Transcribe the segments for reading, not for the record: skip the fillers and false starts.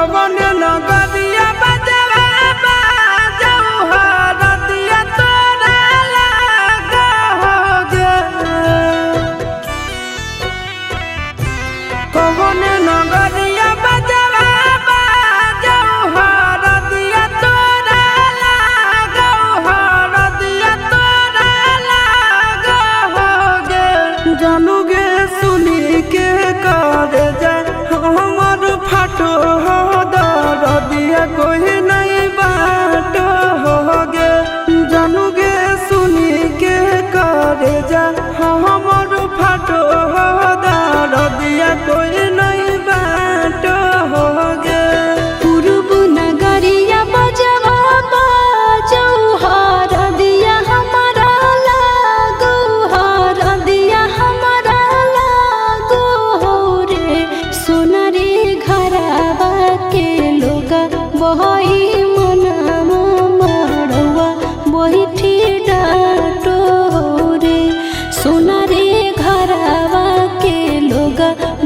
कवन नगरिया बजवा बाजऊ हरदिया तोरा लागोगे कवन नगरिया बजवा बाजऊ हरदिया तोरा लागोगे हरदिया तोरा लागोगे जानूगे सुनी के कर जा हमर फाटो हो दरदिया कोई नहीं बाटो होगे जानूगे सुनी के कर जा हमर फाटो हो दरदिया कोई नहीं बाटो होगे पूर्व नगरिया बजवा बाजऊ हरदिया हमारा लागो हरदिया हमारा लागो हो रे सोना रे घरवा के लोग बहई मनवा मड़वा बैठी डाटो हो रे सोना रे घरवा के लोग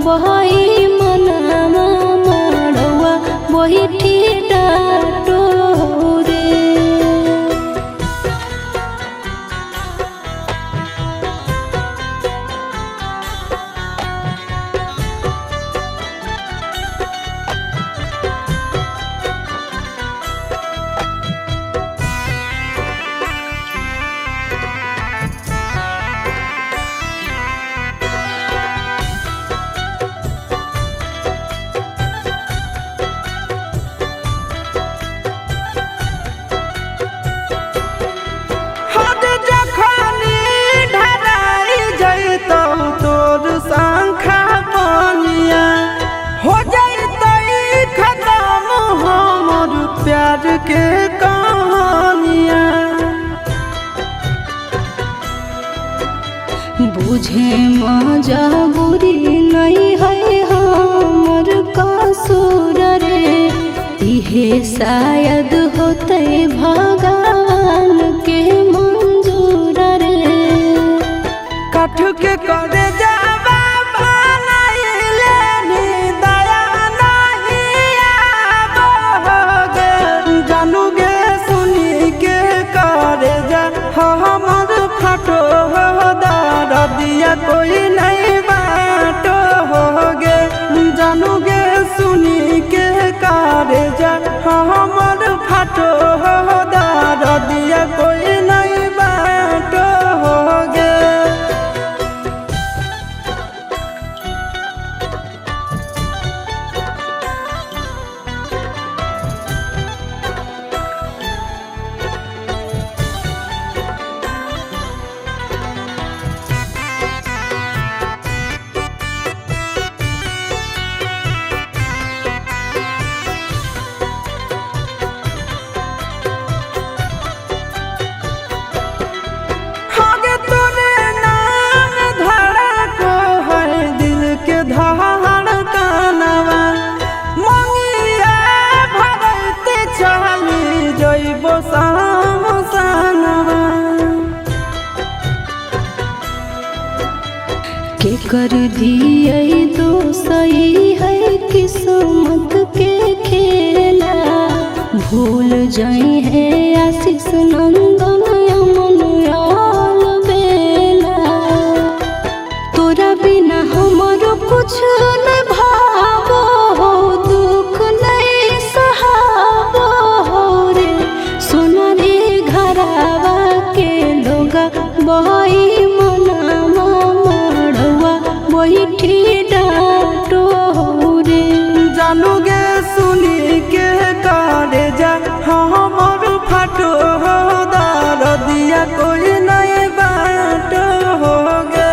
बहई मनवा मड़वा बैठी डाटो हो रे हद जखनी ढराई जैतौ तोर शंखा बनिया हो जैतै खत्म हमर प्यार के कहानिया बुझे मजबूरी नहीं है हमर कसूर रे इहे शायद होते भगवान के मंजूर रे कठ के करे जावा बनाइले नी दया नहीं आबोगे जानूगे सुनी के करे जा हमर फाटो हो दरदिया कोई नहीं बाटो होगे जानूगे सुनी के करे जा हमर फाटो हो दरदिया कोई नहीं बाटो होगे आगे तोरे नाम धड़को है दिल के धड़कनवा मंगिया भरते चली जइबो सामसनवा के कर दिए दोसई है किस्मत के खेला भूल जाई है आशीष नंदन अमन आल बेला तोरा बिना हमरो कुछ न भावो हो दुख नहीं सहाबो हो रे सोना रे घरवा के लोग बहई मनवा मड़वा बैठी डाटो हो रे जानूगे सुनी के करे जा हमर फाटो हो दरदिया कोई नहीं बाटो होगे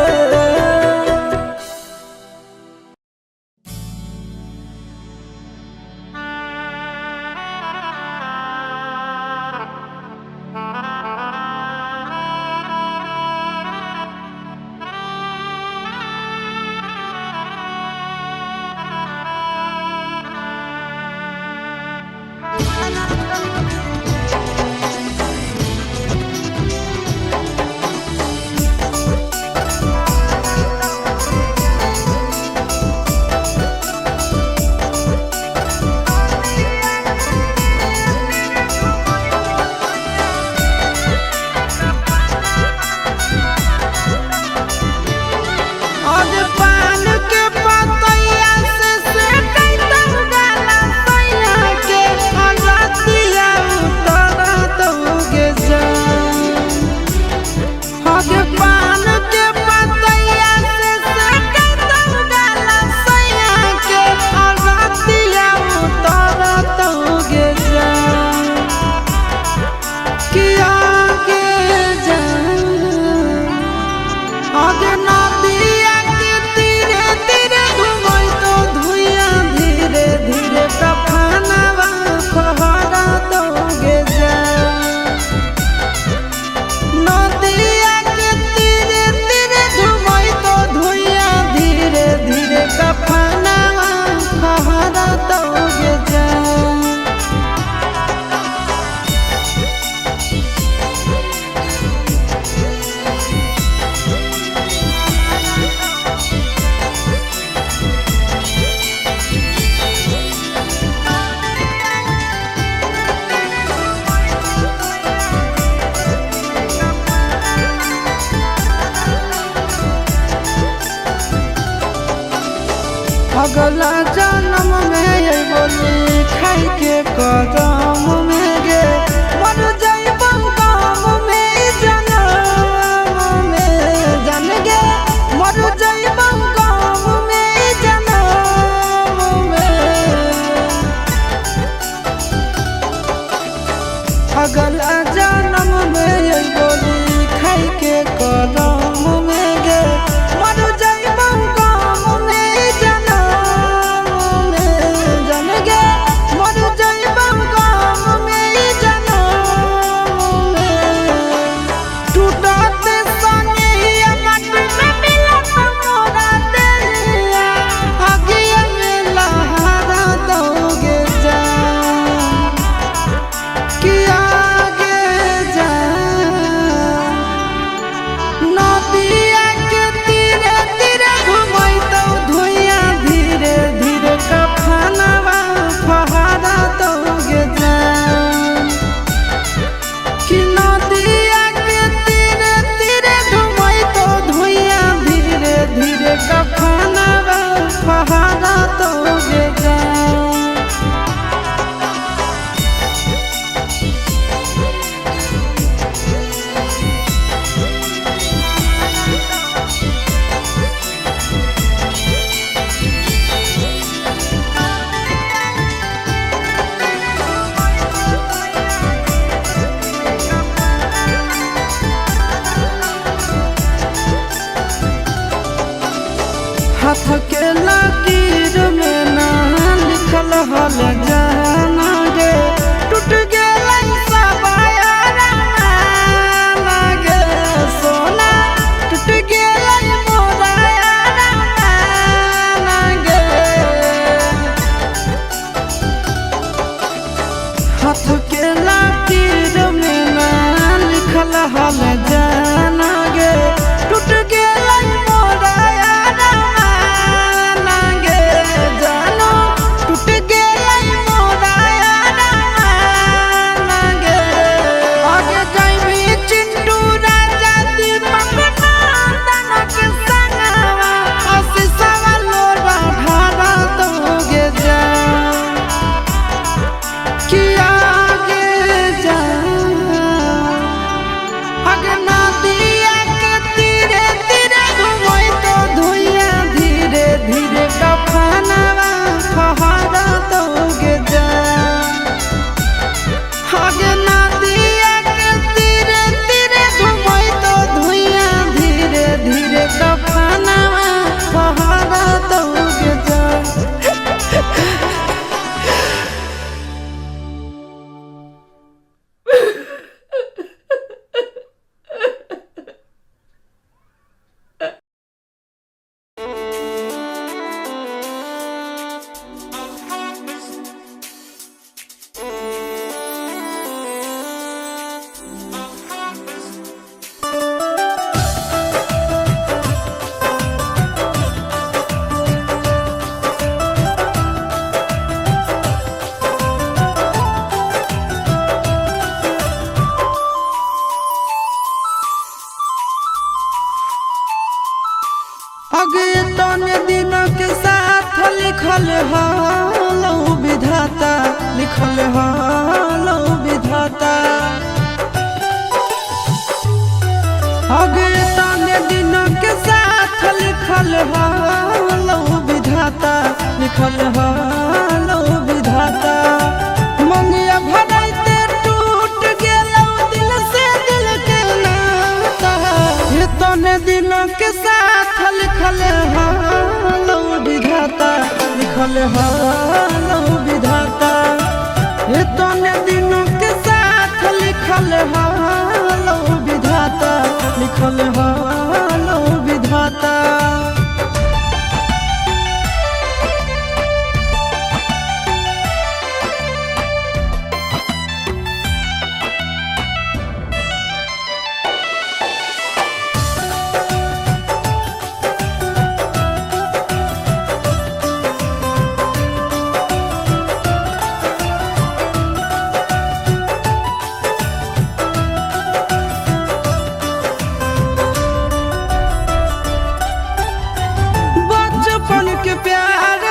अगला जन्म में ये बोली खाई के कदम में गे मर जाइबम काम में जन्म में जन गे मर जाइबम काम में जन्म में अगला जन्म में ये बोली खाई के कदम में गे मर जाइबम काम में जन्म में जन गे मर जाइबम काम में जन्म में टूटत संगिया माटी में मिलत मोरा दिलिया आगिया में लहरा दोगे जान कि आगे जान नदिया के तीरे तीरे घुमई तो धुइया धीरे धीरे कफनवा फहरा दोगे जान कि नदिया के तीरे तीरे घुमई तो धुइया धीरे धीरे कफनवा फहरा दोगे जान हाथ के लकीर में ना लिखल हल जाना गे टूट गेल सबाया लागे सोना टूट गेल मोराया लागे हाथ के लकीर में ना लिखल हल जाना गे टूट गेल मोराया लागे जानो टूट गेल मोराया लागे आगे जाइबी चिंटू राजा दीपक नंदन के संगवा आशीषवा लोरा ढारा दोगे जान कि आगे जान आगे नदिया के तीरे तीरे घुमई तो धुइया धीरे धीरे कफनवा फहरा दोगे जान आगे नदिया के तीरे तीरे घुमई तो धुइया धीरे धीरे कफनवा फहरा दोगे जान आगे तने दिन के साथ लिखल हालो विधाता लिखल हालो विधाता आगे तने दिन के साथ लिखल हालो विधाता लिखल हालो विधाता मंगिया भराइते टूट गेलो दिल से दिल के नाता ये तने दिन के साथ लिखल हालो विधाता लिखल हालो विधाता ये तने दिन के साथ लिखल हालो विधाता लिखल हालो विधाता के प्यार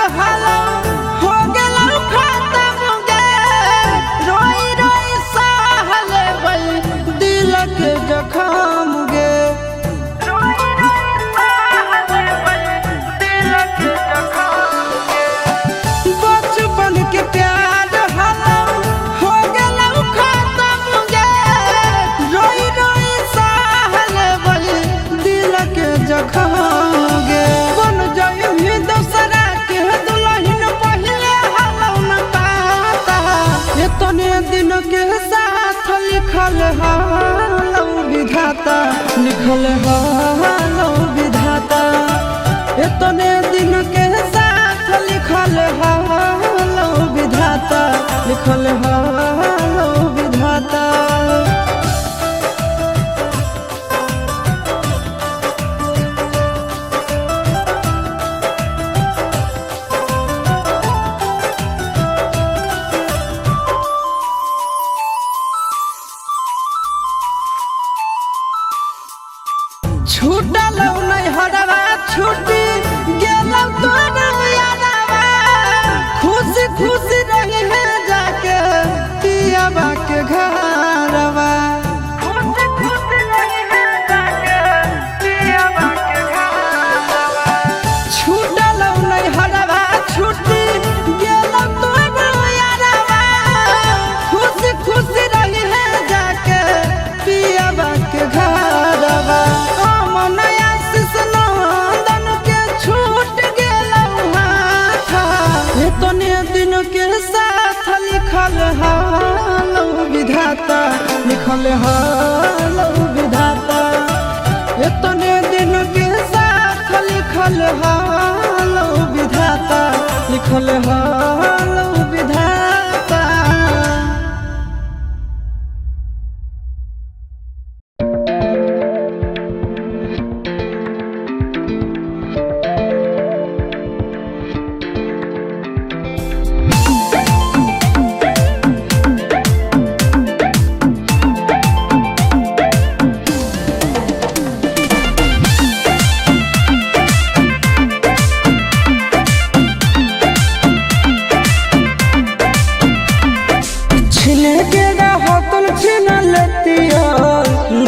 एतने दिन के साथ लिखल हालो विधाता, लिखल हालो विधाता। छूटल नहीं हरवा छूटी गेलौ तोर यादवा, खुशी खुशी रही है जाके पियाबा के घरवा, खुशी खुशी रही है जाके पियाबा के घरवा। छूटल नहीं हरवा छूटी गेलौ तोर यादवा, खुशी खुशी रही है जाके पियाबा के घरवा। एतने दिन के साथ लिखल हालो विधाता, लिखल हालो विधाता। एतने दिन के साथ लिखल हालो विधाता, लिखल हालो विधाता।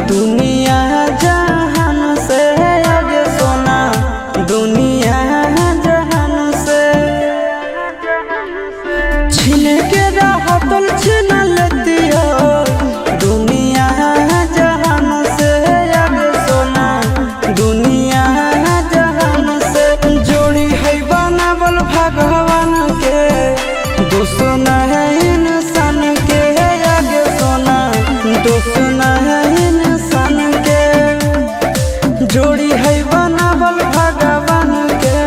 दुनिया जहान से आगे सोना, दुनिया जहान से छीन के राहतल छीन लेती हो। दुनिया जहान से आगे सोना, दुनिया जहान से जोड़ी है बनावल भगवान के, दोस्त है इंसान के आगे सोना, दोस्त है इंसान के। जोड़ी है बनावल भगवान के,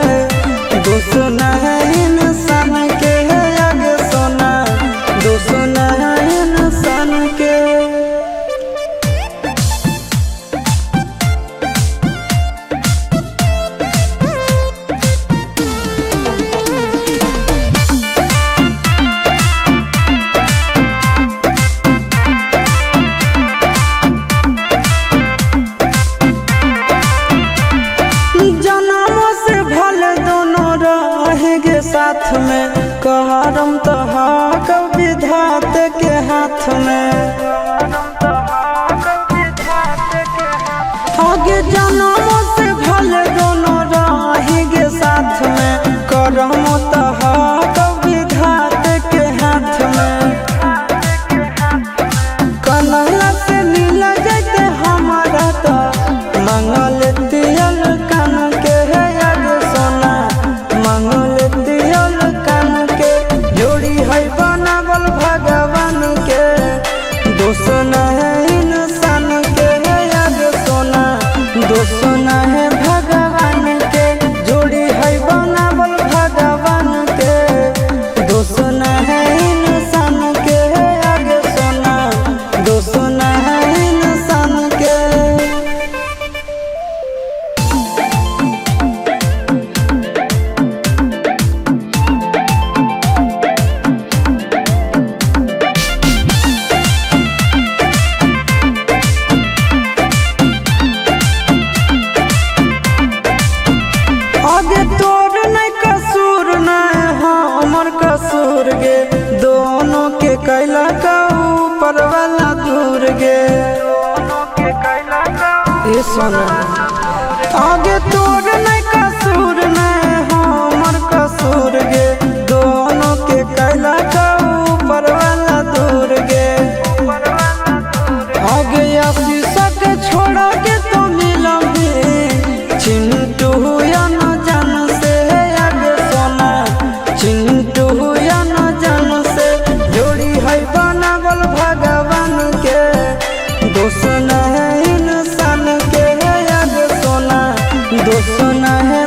दोस्त है इंसान के आगे सोना, दोस्त है इंसान के। साथ में कहरम तो हक विधाते के हाथ में, आगे जन्मों से भले दोनों रहेंगे साथ में। करम तो हक विधाते के हाथ में, कन्हैया से मिल जाते हमारा तो मंगल तियल कान के आगे सोना, मंगल बनावल भगवान के, दोस्त है इंसान के आगे सोना, दोस्त है भगवान के। जोड़ी है बनावल भगवान के, दोस्त है इंसान के आगे सोना, दोस्त है इंसान के। आगे तोर नहीं कसूर नहीं हमर कसूर गे, दोनों के कैला का ऊपर वाला दूर गे। ये सोना आगे तोर नहीं कसूर नहीं हमर कसूर गे, दोनों के कैला का ऊपर वाला दूर गे। आगे आशीष के छोड़ा के तो मिलोगे चिंटू या न जान से आगे सोना, चिंटू या न जान से। जोड़ी है बनावल भगवान के, दोस्त है इंसान के आगे सोना, दोस्त है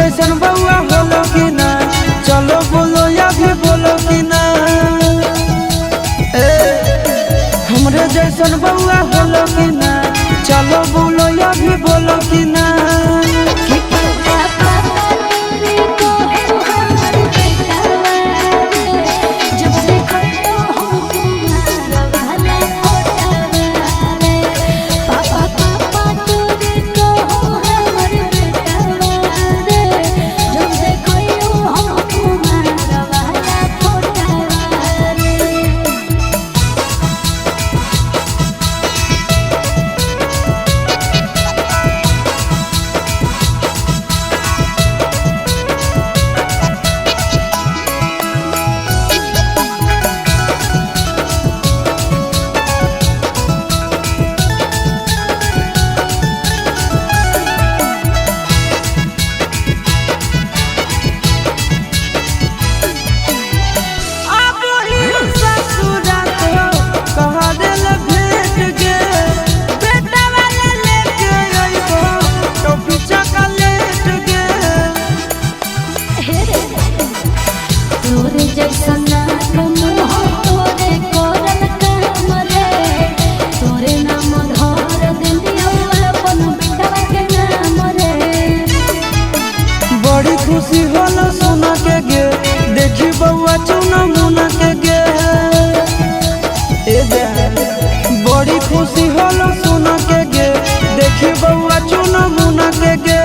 जैसन बउआ होलो कि ना, चलो बोलो या भी बोलो कि ना। हमरे जैसन बउआ होलो कि ना, चलो बोलो या भी बोलो कि ना। बड़ी खुशी होला सुना के गे, देखी बउआ चुना मुना के गे। बड़ी खुशी होला सुना के गे, देखी बउआ चुना मुना के गे।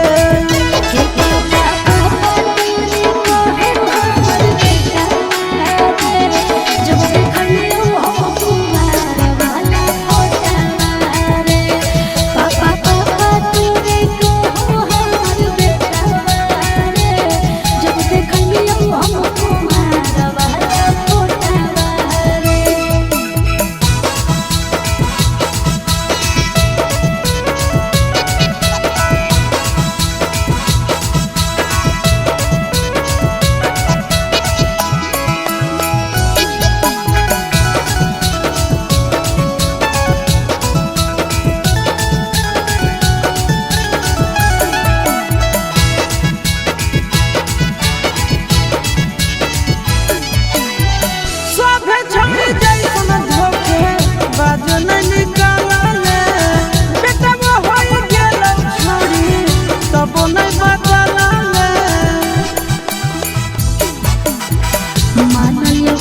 मानियो